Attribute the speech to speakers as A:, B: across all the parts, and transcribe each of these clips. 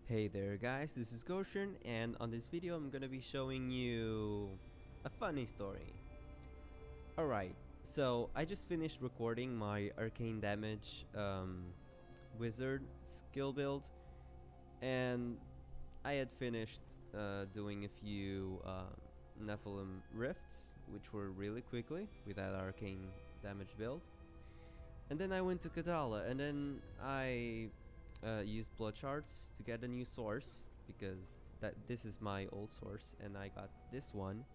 A: Hey there guys, this is Goshen, and on this video I'm gonna be showing you a funny story. Alright, so I just finished recording my arcane damage wizard skill build, and I had finished doing a few Nephilim rifts, which were really quickly with that arcane damage build. And then I went to Kadala, and then I used blood shards to get a new source, because this is my old source and I got this one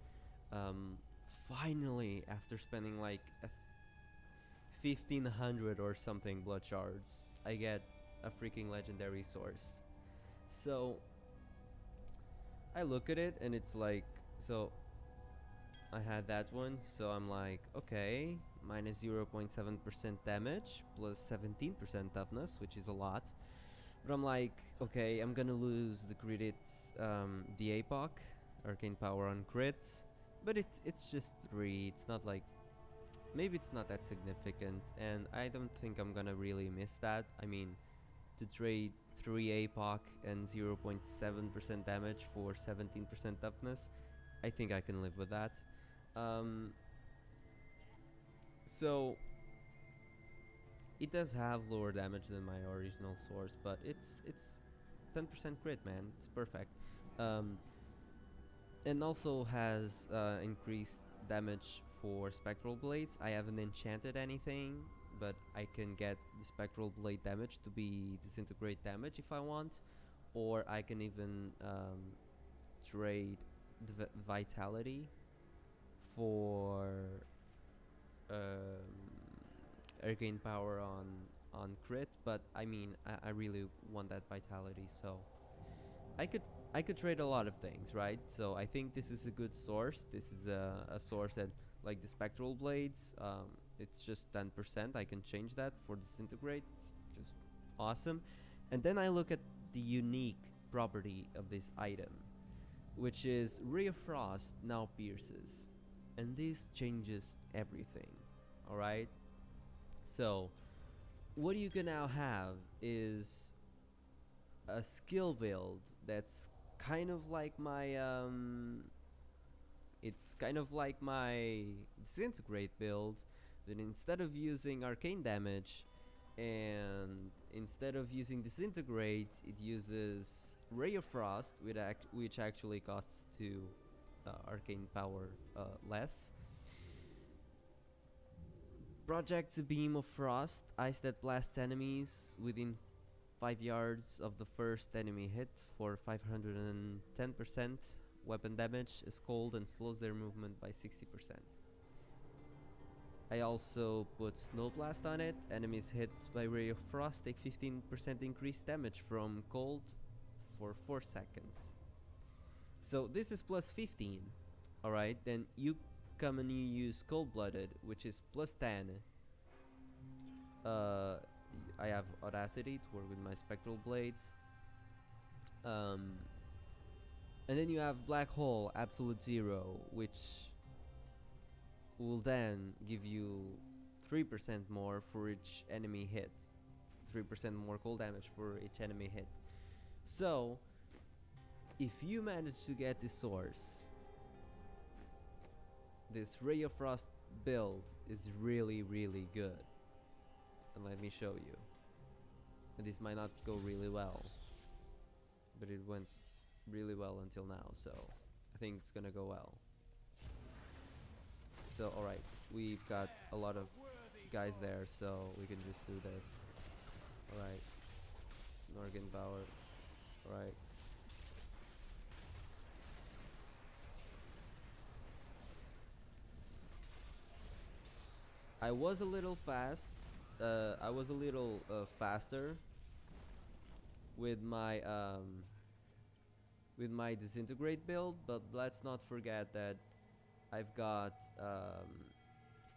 A: finally, after spending like 1500 or something blood shards, I get a freaking legendary source. So I look at it and it's like, so I had that one, so I'm like, okay, minus 0.7% damage plus 17% toughness, which is a lot. But I'm like, okay, I'm gonna lose the crit, the APOC, arcane power on crit, but it's just 3. It's not like, maybe it's not that significant, and I don't think I'm gonna really miss that. I mean, to trade 3 APOC and 0.7% damage for 17% toughness, I think I can live with that. So it does have lower damage than my original source, but it's 10% crit, man. It's perfect. And also has increased damage for spectral blades. I haven't enchanted anything, but I can get the spectral blade damage to be disintegrate damage if I want, or I can even trade the vitality for arcane power on crit. But I mean, I really want that vitality, so I could I could trade a lot of things, right? So I think this is a good source. This is a source that, like the spectral blades, it's just 10%. I can change that for disintegrate. It's just awesome. And then I look at the unique property of this item, which is Ray of Frost now pierces, and this changes everything. All right. So what you can now have is a skill build that's kind of like my it's kind of like my disintegrate build, but instead of using arcane damage and instead of using disintegrate, it uses ray of frost, which actually costs 2 arcane power less. Projects a beam of frost, ice that blasts enemies within 5 yards of the first enemy hit for 510% weapon damage, is cold and slows their movement by 60%. I also put Snow Blast on it. Enemies hit by Ray of Frost take 15% increased damage from cold for 4 seconds. So this is plus 15. Alright, then you come and you use Cold Blooded, which is plus 10. I have Audacity to work with my Spectral Blades. And then you have Black Hole, Absolute Zero, which will then give you 3% more for each enemy hit. 3% more cold damage for each enemy hit. So, if you manage to get this source, this Ray of Frost build is really, really good. And let me show you. And this might not go really well, but it went really well until now, so I think it's gonna go well. So alright, we've got a lot of guys there, so we can just do this. Alright, Norgan Power. Alright. I was a little fast. I was a little faster with my disintegrate build, but let's not forget that I've got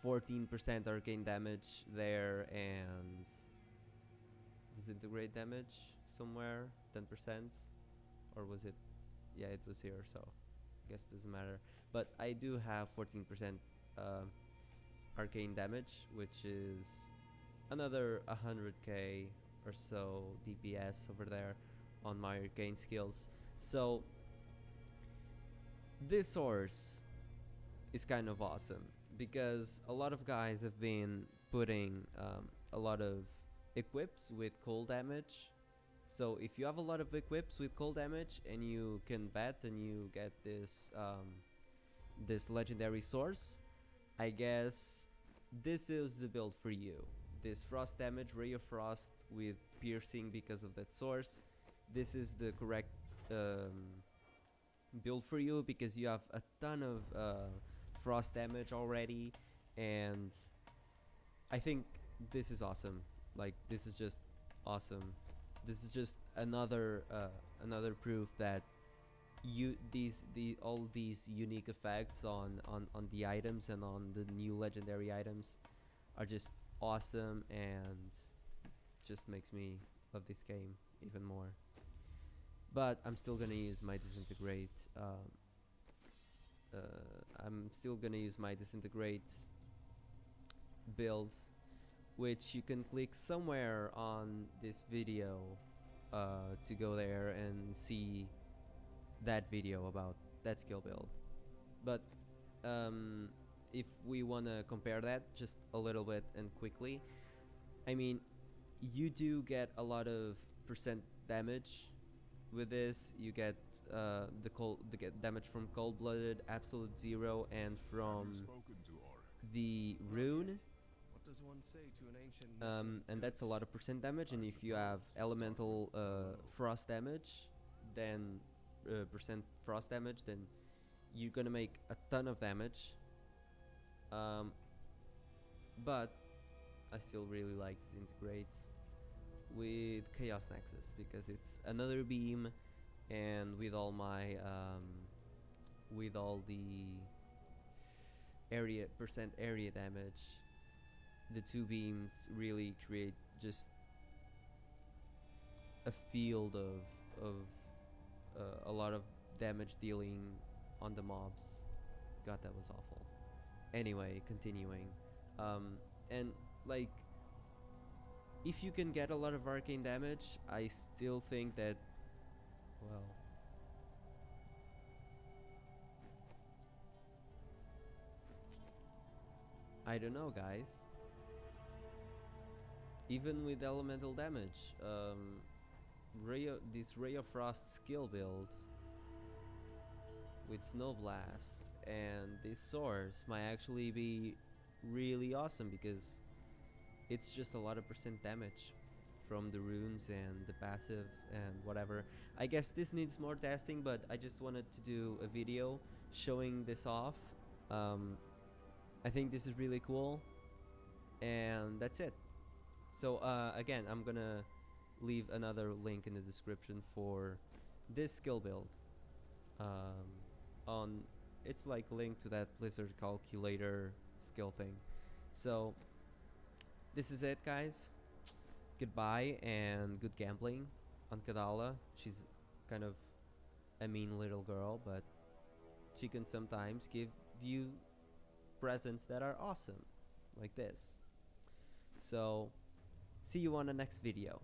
A: 14% arcane damage there and disintegrate damage somewhere 10%, or was it? Yeah, it was here, so I guess it doesn't matter. But I do have 14% arcane damage, which is another 100k or so DPS over there. on my arcane skills. So this source is kind of awesome because a lot of guys have been putting a lot of equips with cold damage. So if you have a lot of equips with cold damage and you can bet and you get this legendary source, I guess this is the build for you. This frost damage, ray of frost with piercing because of that source. This is the correct build for you because you have a ton of frost damage already, and I think this is awesome. Like, this is just awesome. This is just another proof that all these unique effects on the items and on the new legendary items are just awesome, and just makes me love this game even more. But I'm still gonna use my disintegrate. I'm still gonna use my disintegrate build, which you can click somewhere on this video to go there and see that video about that skill build. But if we want to compare that just a little bit and quickly, I mean, you do get a lot of percent damage with this. You get damage from cold-blooded, absolute zero, and from the rune.
B: What does one say to an ancient
A: and that's a lot of percent damage. And if you have elemental frost damage, then percent frost damage, then you're gonna make a ton of damage. But I still really like Disintegrate with Chaos Nexus because it's another beam, and with all my with all the percent area damage, the two beams really create just a field of a lot of damage dealing on the mobs. God, that was awful. Anyway, continuing, and like, if you can get a lot of arcane damage, I still think that, well, I don't know, guys. Even with elemental damage, this Ray of Frost skill build with Snow Blast and this source might actually be really awesome because it's just a lot of percent damage from the runes and the passive and whatever. I guess this needs more testing, but I just wanted to do a video showing this off. I think this is really cool, and that's it. So again, I'm gonna leave another link in the description for this skill build. It's like linked to that Blizzard calculator skill thing. So this is it, guys. Goodbye and good gambling on Kadala. She's kind of a mean little girl, but she can sometimes give you presents that are awesome, like this. So see you on the next video.